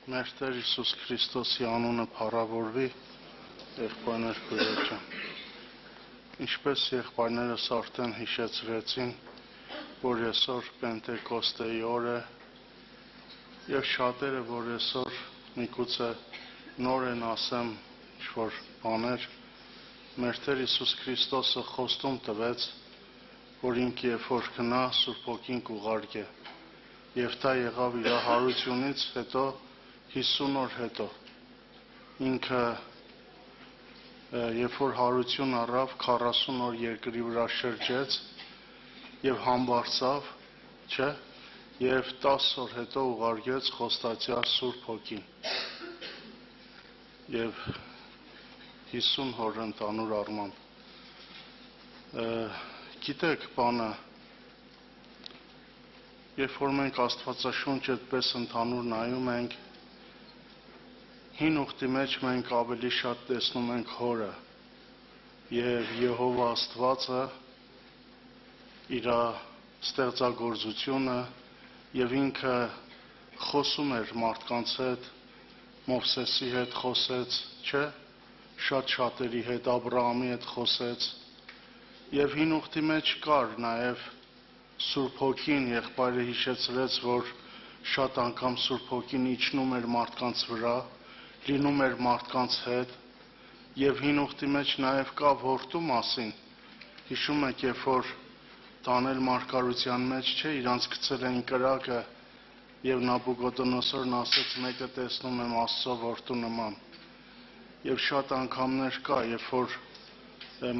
Մեր Տեր Հիսուս Քրիստոսի անունը փառավորվի, եղբայրներ քույրեր, ինչպես եղբայրներս արդեն հիշեցրեցին, որ այսօր Պենտեկոստեի օր է, եւ շատերը, որ այսօր միգուցե նոր են ասեմ ինչ-որ բաներ, մեր Տեր Հիսուս Քրիստոսը խոստում տվեց, որ ինքը երբ որ գնա Սուրբ Հոգին կուղարկե, եւ դա եղավ իր հարությունից հետո 50 օր հետո ինքը երբ որ հարություն առավ 40 օր երկրի վրա շրջեց եւ համբարձավ, չէ, եւ 10 օր հետո ուղարկեց Խոստացյալ Սուրբ Հոգին եւ 50 օր ընդհանուր առմամբ գիտեք բանը երբ որ մենք Աստվածաշունչ այդպես ընդհանուր նայում ենք Հին ուխտի մեջ մենք ավելի շատ տեսնում ենք հորը եւ Եհովա Աստվածը իր ստեղծագործությունը եւ ինքը խոսում էր մարդկանց հետ Մովսեսի հետ խոսեց, չէ, շատ-շատերի հետ Աբրահամի հետ խոսեց եւ Հին ուխտի մեջ կար նաեւ Սուրբ Հոգին եղբայրը հիշեցրեց, որ շատ անգամ Սուրբ Հոգին իջնում էր մարդկանց վրա լինում էր մարդկանց հետ եւ Հին ուխտի մեջ նաեւ կա որդու մասին հիշում եք երբ որ Դանիել մարգարության մեջ չէ իրանց գցել էին կրակը եւ Նաբուկոդոնոսորն ասեց մեկը տեսնում եմ Աստծո որդու նման եւ շատ անգամներ կա երբ որ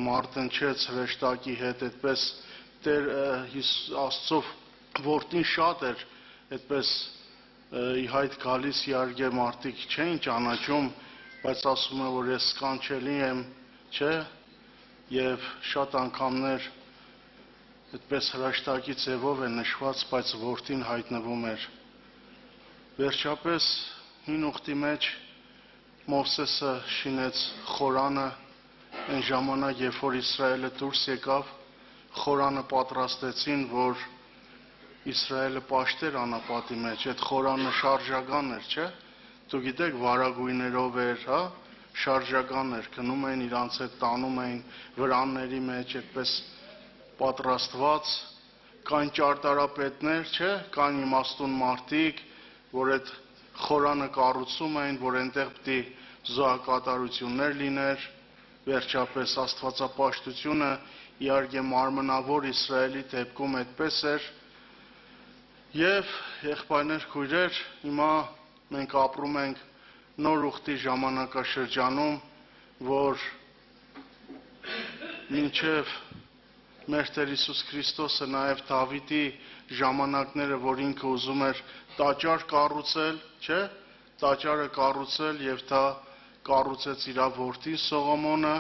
մարտնչեց հրեշտակի հետ այդպես Տեր Աստծո որդին շատ էր այդպես ի հայտ գալիս իհարկե մարդիկ չէին ճանաչում, բայց ասում է, որ ես սքանչելի եմ, չէ, եւ շատ անգամներ այդպես հրաշտակի ձևով է նշված, բայց որդին հայտնվում էր։ Վերջապես Հին ուխտի մեջ Մովսեսը շինեց խորանը, այն ժամանակ, երբ որ Իսրայելը դուրս եկավ, խորանը պատրաստեցին, որ Իսրայելը պաշտեր անապատի մեջ, այդ խորանը շարժական էր, չէ, դու գիտեք վարագույներով էր, հա, շարժական էր, գնում էին իրանց հետ տանում էին վրանների մեջ, այդպես պատրաստված, կան ճարտարապետներ, չէ, կան իմաստուն մարդիկ, որ այդ խորանը կառուցում էին, որ այնտեղ պիտի զոհակատարություններ լիներ, վերջապես աստվածապաշտությունը իհարկե մարմնավոր Իսրայելի դեպքում այդպես էր Եվ եղբայրներ քույրեր, հիմա մենք ապրում ենք նոր ուխտի ժամանակաշրջանում, որ մինչև մեր Տեր Հիսուս Քրիստոսը նաև Դավիթի ժամանակները, որ ինքը ուզում էր տաճար կառուցել, չէ, տաճարը կառուցել եւ դա կառուցեց իր որդին Սողոմոնը,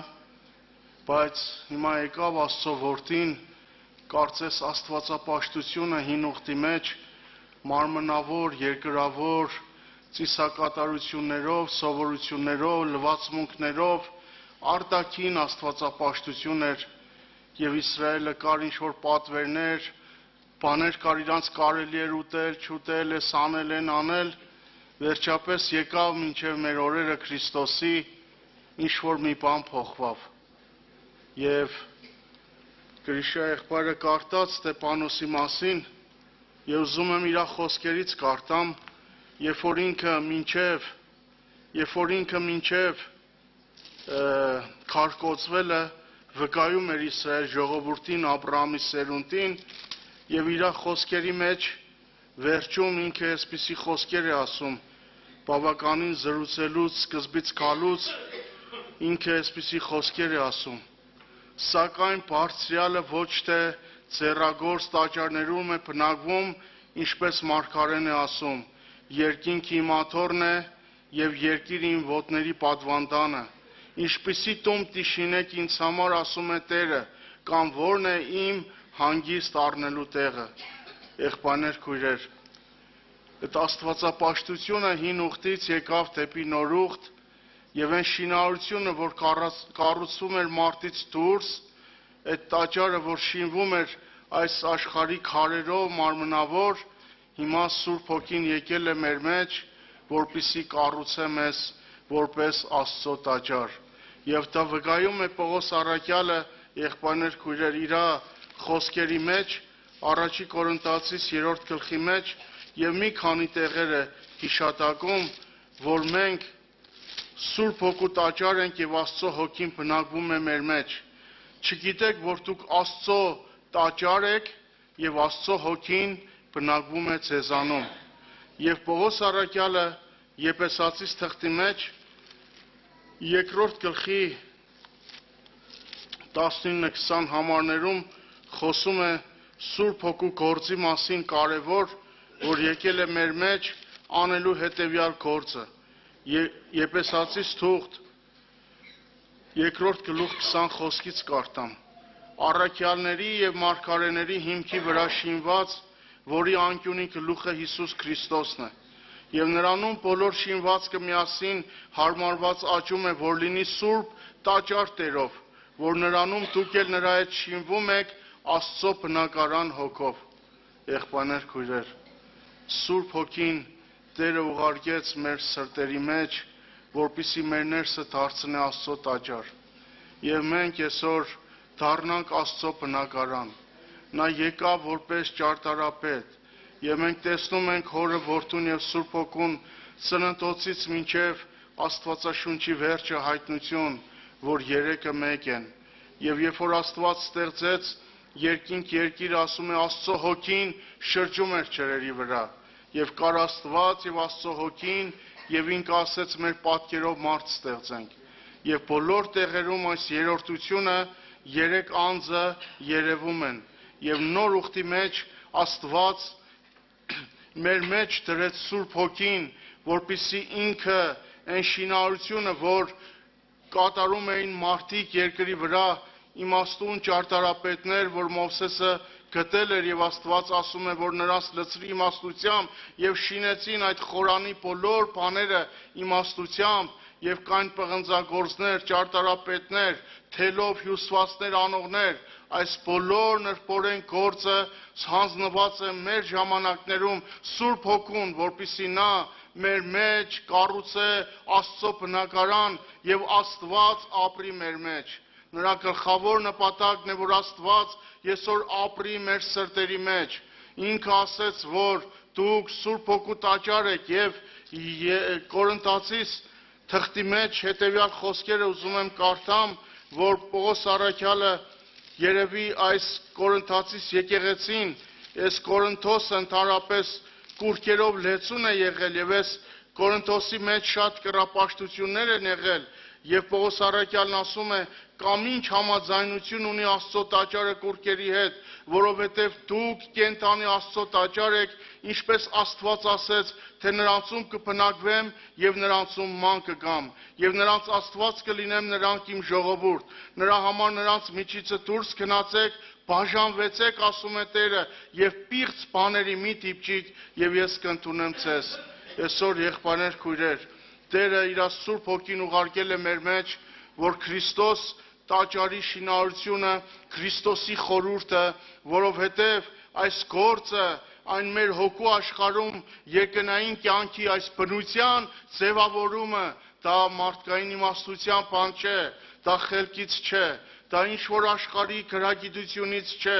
բայց հիմա եկավ Աստծո որդին կարծես աստվածապաշտությունը Հին ուխտի մեջ մարմնավոր, երկրավոր, ծիսակատարություններով, սովորություններով, լվացմունքներով արտաքին աստվածապաշտություն էր եւ Իսրայելը կար ինչ-որ պատվերներ, բաներ կար իրանց կարելի էր ուտել, չուտել, էս անել, են անել, վերջապես եկավ մինչեւ մեր օրերը Քրիստոսի ինչ-որ մի բան փոխվավ եւ Գրիշա եղբայրը կարդաց Ստեփանոսի մասին եւ ուզում եմ իր խոսքերից կարդամ, երբ որ ինքը մինչև քարկոծվելը վկայում էր Իսրայել ժողովրդին Աբրահամի սերունդին եւ իր խոսքերի մեջ վերջում ինքը այսպիսի խոսքեր է ասում, բավականին զրուցելուց սկզբից գալուց ինքը այսպիսի խոսքեր է ասում Սակայն բարձրյալը ոչ թե ձեռագործ տաճարներում է բնակվում, ինչպես մարգարեն է ասում, երկինքի իմ աթոռն է եւ երկիր իմ ոտների պատվանդանը, ինչպիսի տուն տիշինեք ինձ համար ասում է Տերը, կամ որն է իմ հանգիստ առնելու տեղը։ Եղբայրներ քույրեր, այդ աստվածապաշտությունը Հին ուխտից եկավ դեպի նոր ուխտ Եվ այն շինարարությունը, որ կառուցվում էր մարդից դուրս, այդ տաճարը, որ շինվում էր այս աշխարհի քարերով, մարմնավոր, հիմա Սուրբ Հոգին եկել է մեր մեջ, որպիսի կառուցե մեզ որպես Աստծո տաճար։ Եվ դա վկայում է Պողոս առաքյալը, եղբայրներ քույրեր, իր խոսքերի մեջ, առաջի Կորինթացիս 3-րդ գլխի մեջ եւ մի քանի տեղեր է հիշատակում, որ մենք Սուրբ Հոգու տաճար ենք եւ Աստծո հոգին բնակվում է մեր մեջ։ Չգիտեք, որ դուք Աստծո տաճար եք եւ Աստծո հոգին բնակվում է ձեզանում։ Եվ Պողոս առաքյալը Եփեսացիս թղթի մեջ 2-րդ գլխի 19-20 համարներում խոսում է Սուրբ Հոգու գործի մասին կարևոր, որ եկել է մեր մեջ անելու հետևյալ գործը։ Եփեսացիս թուղթ 2-րդ գլուխ 20 խոսքից կարդամ. առաքյալների եւ մարգարեների հիմքի վրա շինված, որի անկյունի գլուխը Հիսուս Քրիստոսն է, եւ նրանում բոլոր շինվածքը միասին հարմարված աճում է, որ լինի սուրբ տաճար Տերով, որ նրանում դուք էլ նրա հետ շինվում եք Աստծո բնակարան հոգով։ Եղբայրներ քույրեր, Սուրբ Հոգին Տերը ուղարկեց մեր սրտերի մեջ, որպիսի մեր ներսը դարձնի Աստծո տաճար։ Եվ մենք այսօր դառնանք Աստծո բնակարան։ Նա եկավ որպես ճարտարապետ, եւ մենք տեսնում ենք Հորը, Որդուն եւ Սուրբ Հոգուն ծննդոցից մինչեւ Աստվածաշունչի վերջը հայտնություն, որ երեքը մեկ են։ Եվ երբ որ Աստված ստեղծեց երկինք երկիր, ասում է Աստծո հոգին շրջում էր ջրերի վրա, եւ կար Աստված եւ Աստծո հոգին, եւ ինքը ասեց մեր պատկերով մարդ ստեղծենք։ Եվ բոլոր տեղերում այս երրորդությունը երեք անձը երևում են, եւ նոր ուխտի մեջ Աստված մեր մեջ դրեց Սուրբ Հոգին, որպիսի ինքը այն շինարարությունը, որ կատարում էին մարդիկ երկրի վրա, իմաստուն ճարտարապետներ, որ Մովսեսը գտել էր եւ Աստված ասում է, որ նրանց լցրի իմաստությամբ եւ շինեցին այդ խորանի բոլոր բաները իմաստությամբ եւ կային պղնձագործներ, ճարտարապետներ, թելով հյուսվածքներ անողներ, այս բոլոր նրբորեն գործը հանձնված է մեր ժամանակներում Սուրբ Հոգուն, որպիսի նա մեր մեջ կառուցե Աստծո բնակարան եւ Աստված ապրի մեր մեջ։ Նրա գլխավոր նպատակն է, որ Աստված այսօր ապրի մեր սրտերի մեջ։ Ինքը ասեց, որ դուք Սուրբ Հոգու տաճար եք եւ Կորինթացիս թղթի մեջ հետեւյալ խոսքերը ուզում եմ կարդամ, որ Պողոս առաքյալը երևի այս Կորինթացիս եկեղեցին, այս Կորինթոսը ընդհանրապես կուրքերով լեցուն է եղել եւ այս Կորինթոսի մեջ շատ կռապաշտություններ են եղել, եւ Պողոս առաքյալն ասում է, կամ ինչ համաձայնություն ունի Աստծո տաճարը կուրքերի հետ, որովհետև դուք կենթանի Աստծո տաճար եք, ինչպես Աստված ասեց, թե նրանցում կբնակվեմ եւ նրանցում ման կգամ, եւ նրանց Աստված կլինեմ, նրանք իմ ժողովուրդ, նրա համար նրանց միջիցը դուրս գնացեք, բաժանվեցեք, ասում է Տերը, եւ պիղծ բաների մի դիպչիկ, եւ ես կընդունեմ ձեզ։ Այսօր եղբայրներ քույրեր, Տերը իր Սուրբ Հոգին ուղարկել է մեր մեջ, որ Քրիստոս տաճարի շինարարությունը, Քրիստոսի խորհուրդը, որովհետև այս գործը, այն մեր հոգու աշխարհում երկնային կյանքի այս բնության ձևավորումը, դա մարդկային իմաստության բան չէ, դա խելքից չէ, դա ինչ որ աշխարհի գրագիտությունից չէ,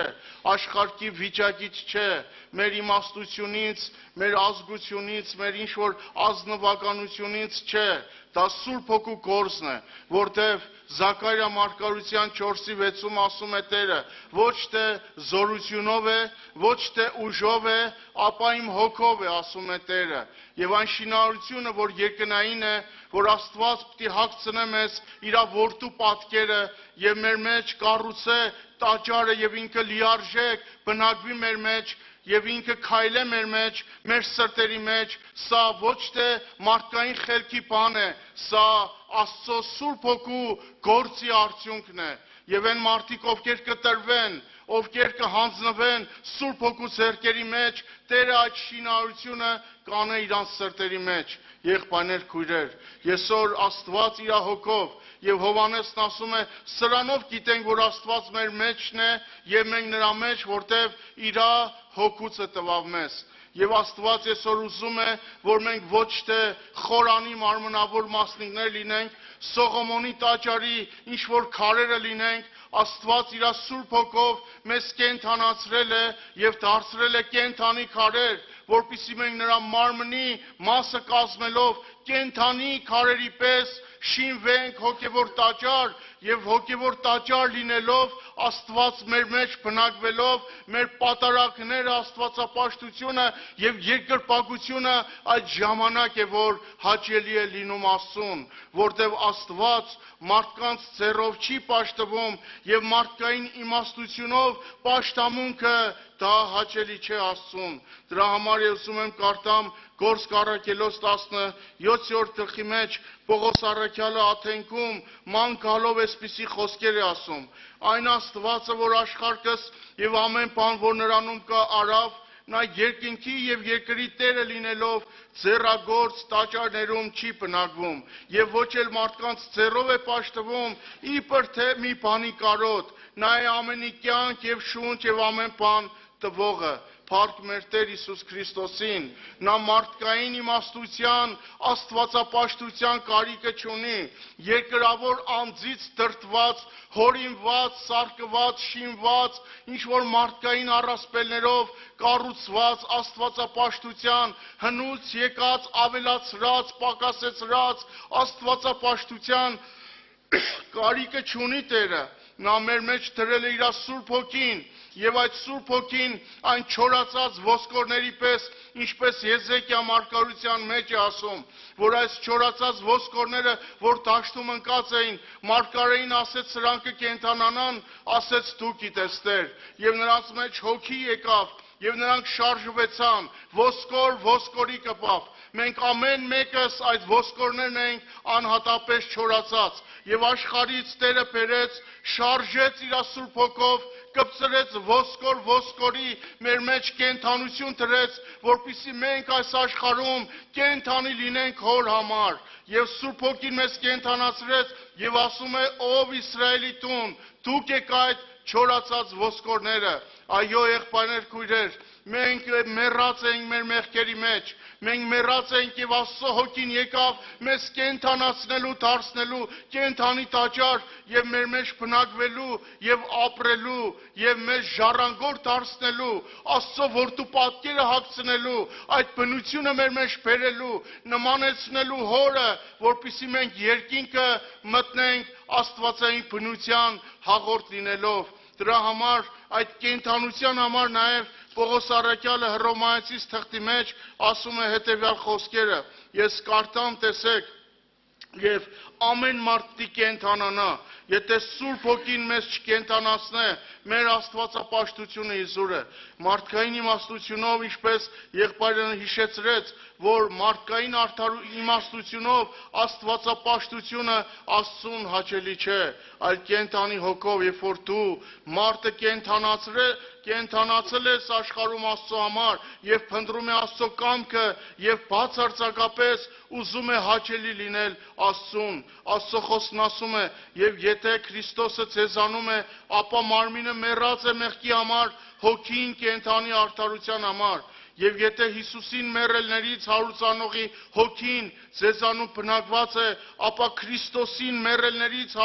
աշխարհի վիճակից չէ, մեր իմաստությունից, մեր ազգությունից, մեր ինչ որ ազնվականությունից չէ, դա Սուրբ Հոգու գործն է, որտև Զաքարիա մարգարության 4:6-ում ասում է Տերը, ոչ թե զորությունով է, ոչ թե ուժով է, ապա իմ հոգով է, ասում է Տերը։ Եվ այն շինարարությունը, որ երկնային է, որ Աստված պիտի հագցնե մեզ իր որդու պատկերը եւ մեր մեջ կառուցե տաճարը եւ ինքը լիարժեք բնակվի մեր մեջ եւ ինքը քայլե մեր մեջ, մեր սրտերի մեջ, սա ոչ թե մարդկային խելքի բան է, սա Աստծո Սուրբ Հոգու գործի արդյունքն է։ Եվ այն մարդիկ, ովքեր կտրվեն, ովքեր կհանձնվեն Սուրբ Հոգու ձեռքերի մեջ, Տերը այդ շինարարությունը կանե իրանց սրտերի մեջ։ Եղբայրներ քույրեր, այսօր Աստված իր հոգով եւ Հովհաննեսն ասում է, սրանով գիտենք, որ Աստված մեր մեջն է եւ մենք նրա մեջ, որտեւ իր հոգուց է տվավ մեզ։ Եվ Աստված այսօր ուզում է, որ մենք ոչ թե խորանի մարմնավոր մասնիկներ լինենք, Սողոմոնի տաճարի ինչ որ քարերը լինենք, Աստված իր Սուրբ Հոգով մեզ կենդանացրել է եւ դարձրել է կենդանի քարեր, որպեսզի մենք նրա մարմնի մասը կազմելով կենդանի քարերի պես շինվենք հոգևոր տաճար եւ հոգևոր տաճար լինելով Աստված մեր մեջ բնակվելով մեր պատարակները աստվածապաշտությունը եւ երկրպագությունը այդ ժամանակ է որ հաճելի է լինում Աստծուն, որտեւ Աստված մարդկանց ձեռով չի պաշտվում եւ մարդկային իմաստությունով պաշտամունքը դա հաճելի չէ Աստծուն։ Դրա համար ես ուզում եմ կարդամ Գործք առաքելոց 17-րդ գլխի մեջ Պողոս առաքյալը Աթենքում ման գալով այսպիսի խոսքեր է ասում. Այն Աստվածը, որ աշխարհս եւ ամեն բան, որ նրանում կա, արավ, նա երկինքի եւ երկրի Տերը լինելով ձեռագործ տաճարներում չի բնակվում եւ ոչ էլ մարդկանց ձեռով է պաշտվում իբր թե մի բանի կարոտ, նա է ամենի կյանք եւ շունչ եւ ամեն բան տվողը, Փառք մեր Տեր Հիսուս Քրիստոսին, նա մարդկային իմաստության, աստվածապաշտության կարիքը չունի, երկրավոր անձից դրդված, հորինված, սարկված, շինված, ինչ որ մարդկային առասպելներով կառուցված աստվածապաշտության, հնուց եկած, ավելացրած, պակասեցրած աստվածապաշտության կարիքը չունի Տերը, նա մեր մեջ դրել է իր Սուրբ Հոգին, եւ այդ Սուրբ Հոգին այն չորացած ոսկորների պես, ինչպես Եզեկիա մարգարության մեջ է ասում, որ այս չորացած ոսկորները, որ դաշտում ընկած էին, մարգարեին ասեց սրանք կկենդանանան, ասեց դու գիտես Տեր, եւ նրանց մեջ հոգի եկավ, եւ նրանք շարժվեցան, ոսկոր ոսկորի կպավ, մենք ամեն մեկս այդ ոսկորներն ենք անհատապես չորացած, եւ աշխարհից Տերը բերեց, շարժեց իր Սուրբ Հոգով, կպցրեց ոսկոր ոսկորի մեր մեջ կենդանություն դրեց, որպեսզի մենք այս աշխարհում կենդանի լինենք Հոր համար, եւ Սուրբ Հոգին մեզ կենդանացրեց եւ ասում է ով Իսրայելի տուն, դուք եք այդ չորացած ոսկորները, այո եղբայրներ քույրեր, մենք մեռած ենք մեր մեղքերի մեջ, մենք մեռած ենք եւ Աստծո Հոգին եկավ մեզ կենդանացնելու, դարձնելու կենդանի տաճար եւ մեր մեջ բնակվելու եւ ապրելու եւ մեզ ժառանգոր դարձնելու, Աստծո որդու պատկերը հագցնելու, այդ բնությունը մեր մեջ բերելու, նմանեցնելու Հորը, որպեսզի մենք երկինքը մտնենք աստվածային բնության հաղորդ լինելով։ Դրա համար այդ կենդանության համար նաև Պողոս առաքյալը Հռոմայացիս թղթի մեջ ասում է հետևյալ խոսքերը. Ես կարդամ, տեսեք, եւ ամեն մարդ պիտի կենդանանա, եթե Սուրբ Հոգին մեզ չկենդանացնե, մեր աստվածապաշտությունը իզուր է։ Մարդկային իմաստությունով, ինչպես եղբայրը հիշեցրեց, որ մարդկային իմաստությունով աստվածապաշտությունը Աստծուն հաճելի չէ, այլ կենդանի հոգով, երբ որ դու մարդը կենդանացել ես աշխարհում Աստծո համար եւ փնտրում է Աստծո կամքը եւ բացարձակապես ուզում է հաճելի լինել Աստծուն, Աստծո խոսքն ասում է, եւ եթե Քրիստոսը ցեզանում է, ապա մարմինը մեռած է մեղքի համար, հոգին կենդանի արդարության համար։ Եվ եթե Հիսուսին մեռելներից հարուցանողի հոգին ձեզանում բնակված է, ապա Քրիստոսին մեռելներից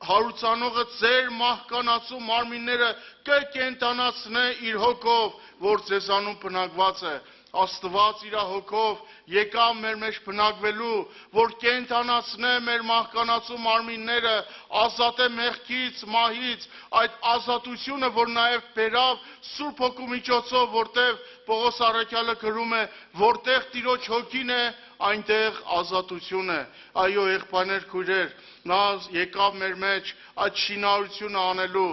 հարուցանողը ձեր մահկանացու մարմինները կկենդանացնե իր հոգով, որ ձեզանում բնակված է։ Աստված իր հոգով եկավ մեր մեջ բնակվելու, որ կենդանացնե մեր մահկանացու մարմինները, ազատե մեղքից, մահից, այդ ազատությունը, որ նաև բերավ Սուրբ Հոգու միջոցով, որտեղ Պողոս առաքյալը գրում է, որտեղ Տիրոջ հոգին է, այնտեղ ազատություն է։ Այո, եղբայրներ քույրեր, նա եկավ մեր մեջ այդ շինարարությունը անելու,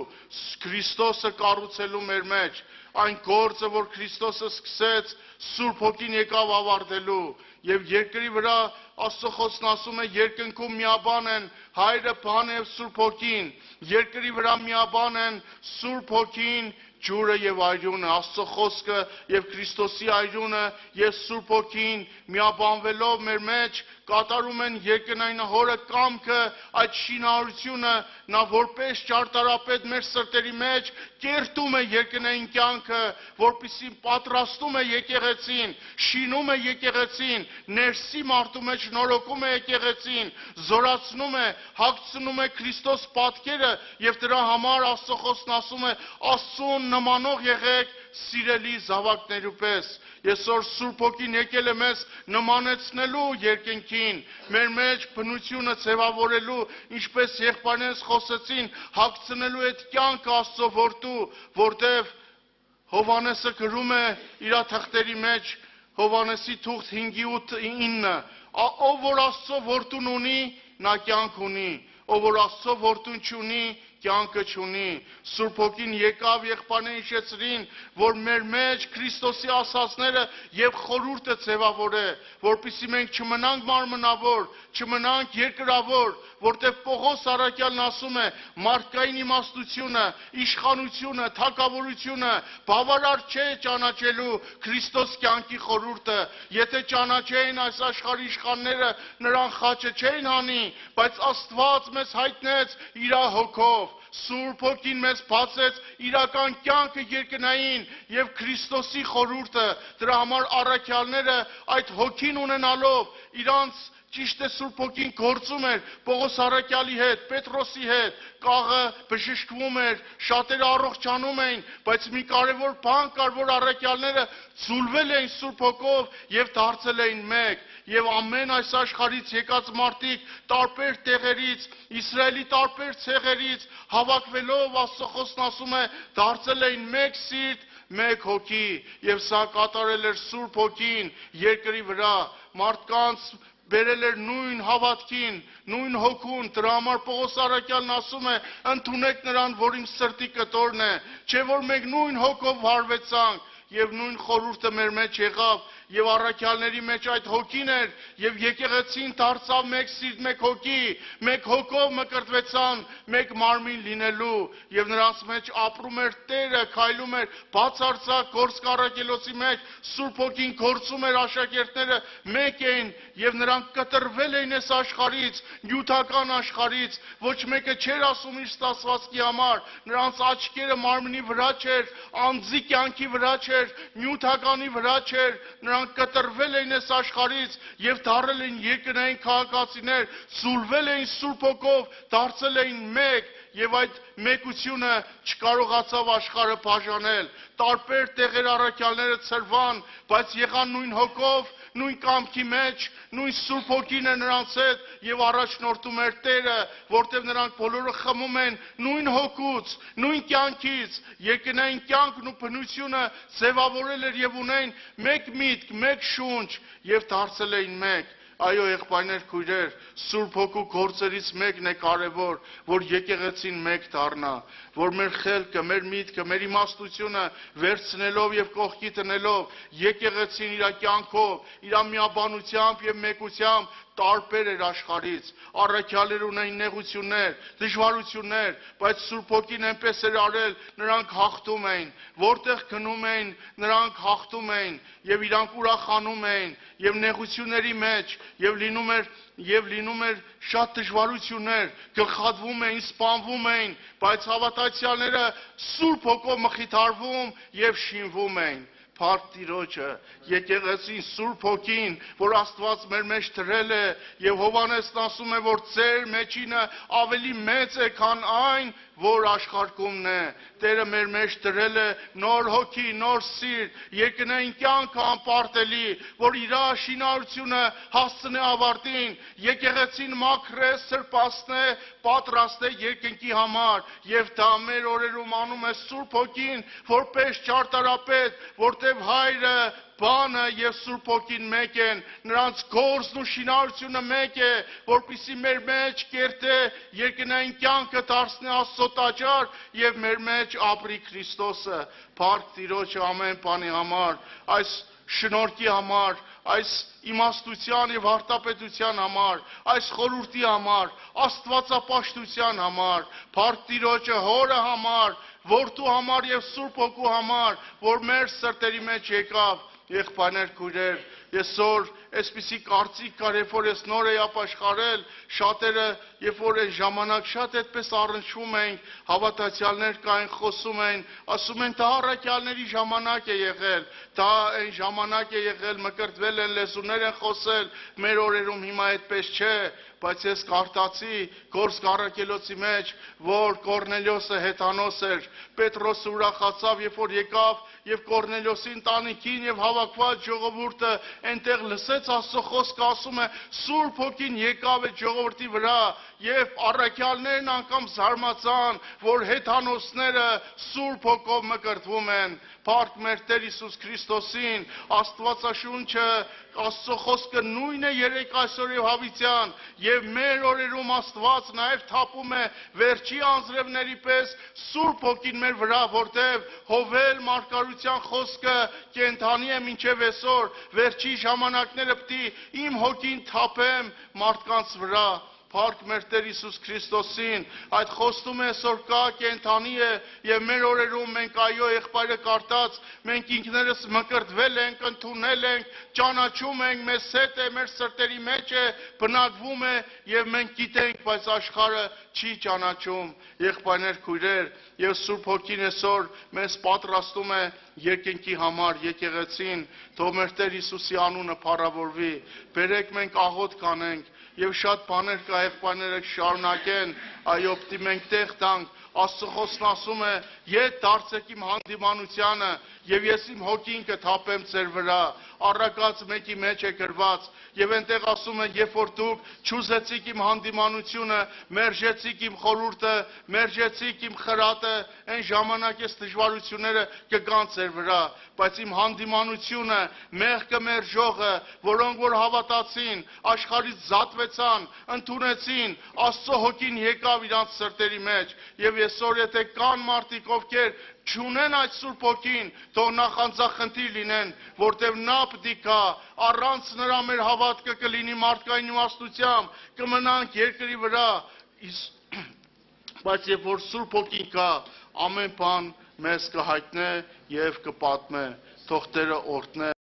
Քրիստոսը կառուցելու մեր մեջ, այն գործը, որ Քրիստոսը սկսեց, Սուրբ Հոգին եկավ ավարտելու, եւ երկրի վրա Աստծո խոսքն ասում է, երկնքում միաբան են Հայրը, Բանը եւ Սուրբ Հոգին, երկրի վրա միաբան են Սուրբ Հոգին, ջուրը եւ այրունը, Աստծո խոսքը եւ Քրիստոսի այրունը եւ Սուրբ Հոգին միաբանվելով մեր մեջ կատարում են երկնային հորը կամքը, այդ շինարարությունը նա որպես ճարտարապետ մեր սրտերի մեջ կերտում է երկնային կյանքը, որպեսզի պատրաստում է եկեղեցին, շինում է եկեղեցին, ներսի մարդու մեջ նորոգում է եկեղեցին, զորացնում է, հագցնում է Քրիստոս պատկերը եւ դրա համար Աստծո խոսքն ասում է Աստծուն նմանող եղեք սիրելի զավակներու պես։ Այսօր Սուրբ Հոգին եկել է մեզ նմանեցնելու երկնքին, մեր մեջ բնությունը ձևավորելու, ինչպես եղբայրներս խոսեցին, հագցնելու այդ կյանքը Աստծո որդու, որտև Հովհաննեսը գրում է իր թղթերի մեջ, Հովհաննեսի թուղթ 5:8-9, ով որ Աստծո որդուն ունի, նա կյանք ունի, ով որ Աստծո որդուն չունի, կյանքը չունի։ Սուրբ Հոգին եկավ եղբայրներին հիշեցրին, որ մեր մեջ Քրիստոսի ասածները եւ խորհուրդը ձևավորե, որպեսզի մենք չմնանք մարմնավոր, չմնանք երկրավոր, որտեղ Պողոս առաքյալն ասում է, մարդկային իմաստությունը, իշխանությունը, թագավորությունը բավարար չէ ճանաչելու Քրիստոս կյանքի խորհուրդը։ Եթե ճանաչեին այս աշխարհի իշխանները, նրան խաչը չէին հանի, բայց Աստված մեզ հայտնեց իր հոգով։ Սուրբ Հոգին մեզ բացեց իրական կյանքը երկնային եւ Քրիստոսի խորհուրդը, դրա համար առաքյալները այդ հոգին ունենալով իրանց ճիշտ է Սուրբ Հոգին գործում էր Պողոս առաքյալի հետ, Պետրոսի հետ, կաղը բժշկվում էր, շատերը առողջանում էին, բայց մի կարևոր բան կար, որ առաքյալները ձուլվել էին Սուրբ Հոգով եւ դարձել էին մեկ, եւ ամեն այս աշխարհից եկած մարդիկ տարբեր տեղերից, Իսրայելի տարբեր ցեղերից հավաքվելով Աստծո խոսքն ասում է, դարձել էին մեկ սիրտ, մեկ հոգի, եւ սա կատարել էր Սուրբ Հոգին երկրի վրա, մարդկանց բերել էր նույն հավատքին, նույն հոգուն, դրա համար Պողոս առաքյալն ասում է, ընդունեք նրան, որ իմ սրտի կտորն է, չէ որ մենք նույն հոգով վարվեցանք, եւ նույն խորհուրդը մեր մեջ եղավ, եւ առաքյալների մեջ այդ հոգին էր, եւ եկեղեցին դարձավ մեկ սիրտ, մեկ հոգի, մեկ հոգով մկրտվեցան, մեկ մարմին լինելու, եւ նրանց մեջ ապրում էր Տերը, քայլում էր բացարձակ գործք առաքելոցի մեջ, Սուրբ Հոգին գործում էր, աշակերտները մեկ էին, եւ նրանք կտրվել էին այս աշխարհից, նյութական աշխարհից, ոչ մեկը չէր ասում իր ստացվածքի համար, նրանց աչքերը մարմնի վրա չէր, անձի կյանքի վրա չէր, նյութականի վրա չէր, նրանք կտրվել էին այս աշխարհից եւ դարձել էին երկնային քաղաքացիներ, սուլվել էին Սուրբ Հոգով, դարձել էին մեկ եւ այդ մեկությունը չկարողացավ աշխարհը բաժանել։ Տարբեր տեղեր առաքյալները ծրվան, բայց եղան նույն հոգով, նույն կամքի մեջ, նույն Սուրբ Հոգին է նրանց հետ եւ առաջնորդում էր Տերը, որտեղ նրանք բոլորը խմում են նույն հոգուց, նույն կյանքից, երկնային կյանքն ու բնությունը ձևավորել էր եւ ունեն մեկ միտք, մեկ շունչ եւ դարձել էին մեկ։ Այո, եղբայրներ, քույրեր, Սուրբ Հոգու գործերից մեկն է կարևոր, որ եկեղեցին մեկ դառնա, որ մեր խելքը, մեր միտքը, մեր իմաստությունը վերցնելով եւ կողքի տնելով, եկեղեցին իր կյանքով, իր միաբանությամբ եւ մեկությամբ տարբեր էր աշխարհից, առաքյալներ ունեին նեղություններ, դժվարություններ, բայց Սուրբ Հոգին այնպես էր արել, նրանք հաղթում էին, որտեղ գնում էին, նրանք հաղթում էին եւ իրանք ուրախանում էին եւ նեղությունների մեջ եւ լինում էր շատ դժվարություններ, գլխատվում էին, սպանվում էին, բայց հավատացյալները Սուրբ Հոգով մխիթարվում եւ շինվում էին։ Փառք Տիրոջը, եկեղեցին Սուրբ Հոգին, որ Աստված մեր մեջ դրել է, եւ Հովհաննեսն ասում է, որ ձեր մեջինը ավելի մեծ է, քան այն, որ աշխարհումն է։ Տերը մեր մեջ դրել է նոր հոգի, նոր սիրտ, երկնային կյանքը անպարտելի, որ իր շինարարությունը հասցնի ավարտին, եկեղեցին մաքրե, սրբացնե, պատրաստե երկնքի համար, եւ դա մեր օրերում անում է Սուրբ Հոգին, որպես ճարտարապետ, որտեղ Հայրը, Բանը եւ Սուրբ Հոգին մեկ են, նրանց գործն ու շինարարությունը մեկ է, որպեսզի մեր մեջ կերտե երկնային կյանքը դարձնի Աստծո տաճար եւ մեր մեջ ապրի Քրիստոսը։ Փառք Տիրոջը ամեն բանի համար, այս շնորհքի համար, այս իմաստության եւ հարտապետության համար, այս խորհրդի համար, աստվածապաշտության համար, փառք Տիրոջը Հորը համար, Որդու համար եւ Սուրբ Հոգու համար, որ մեր սրտերի մեջ եկավ։ Եղբայրներ, քույրեր, այսօր այսպիսի կարծիք կար, երբ որ ես նոր էի ապաշխարել, շատերը, երբ որ այն ժամանակ շատ այդպես առնչվում ենք, հավատացյալներ կային, խոսում էին, ասում են դա առաքյալների ժամանակ է եղել, դա այն ժամանակ է եղել, մկրտվել են, լեզուներ են խոսել, մեր օրերում հիմա այդպես չէ, բայց ես կարտացի Գորսկ առաքելոցի մեջ, որ Կորնելիոսը հեթանոս էր, Պետրոսը ուրախացավ, երբ որ եկավ եւ Կորնելիոսի ընտանիքին եւ հավաքված ժողովուրդը այնտեղ լսեց Աստծո խոսքը, ասում է Սուրբ Հոգին եկավ այդ ժողովրդի վրա եւ առաքյալներն անգամ զարմացան, որ հեթանոսները Սուրբ Հոգով մկրտվում են։ Փառք մեր Տեր Հիսուս Քրիստոսին, Աստվածաշունչը, Աստծո խոսքը նույնն է երեք այսօր եւ հավիտյան, եւ մեր օրերում Աստված նաեւ թափում է վերջի անձրևների պես Սուրբ Հոգին մեր վրա, որտեւ Հովել մարգարության խոսքը կենթանի է մինչեւ այսօր, վերջի ժամանակները պիտի իմ հոգին թափեմ մարդկանց վրա։ Փառք մեր Տեր Հիսուս Քրիստոսին, այդ խոստումը այսօր կա, կենթանի է եւ մեր օրերում մենք այո եղբայրը կարտած, մենք ինքներս մկրտվել ենք, ընդունել ենք, ճանաչում ենք, մեզ հետ է, մեր սրտերի մեջ է, բնակվում է եւ մենք գիտենք, բայց աշխարհը չի ճանաչում։ Եղբայրներ, քույրեր, եւ Սուրբ Հոգին այսօր մեզ պատրաստում է երկնքի համար, եկեղեցին, թող մեր Տեր Հիսուսի անունը փառավորվի։ Բերեք մենք աղոթ կանենք եւ շատ բաներ կա, եղբայրները շարունակեն, այո, պիտի մենք տեղ տանք, Աստծո խոսքն ասում է, ետ դարձեք իմ հանդիմանությանը եւ ես իմ հոգին կթափեմ ձեր վրա, առակած մեկի մեջ է գրված եւ այնտեղ ասում է, երբ որ դուք չուզեցիք իմ հանդիմանությունը, մերժեցիք իմ խորհուրդը, մերժեցիք իմ խրատը, այն ժամանակ ես դժվարությունները կգան ձեր վրա, բայց իմ հանդիմանությունը, մեղքը մերժողը, որոնք որ հավատացին, աշխարհից զատվեցան, ընդունեցին, Աստծո հոգին եկավ իրանց սրտերի մեջ եւ այսօր եթե կան մարդիկ, ովքեր չունեն այդ Սուրբ Հոգին, թող նախանձախնդիր լինեն, որտեղ նա պիտի գա, առանց նրա մեր հավատքը կլինի մարդկային իմաստությամբ, կմնանք երկրի վրա, բայց երբ որ Սուրբ Հոգին կա, ամեն բան մեզ կհայտնե եւ կպատմե, թող Տերը օրհնե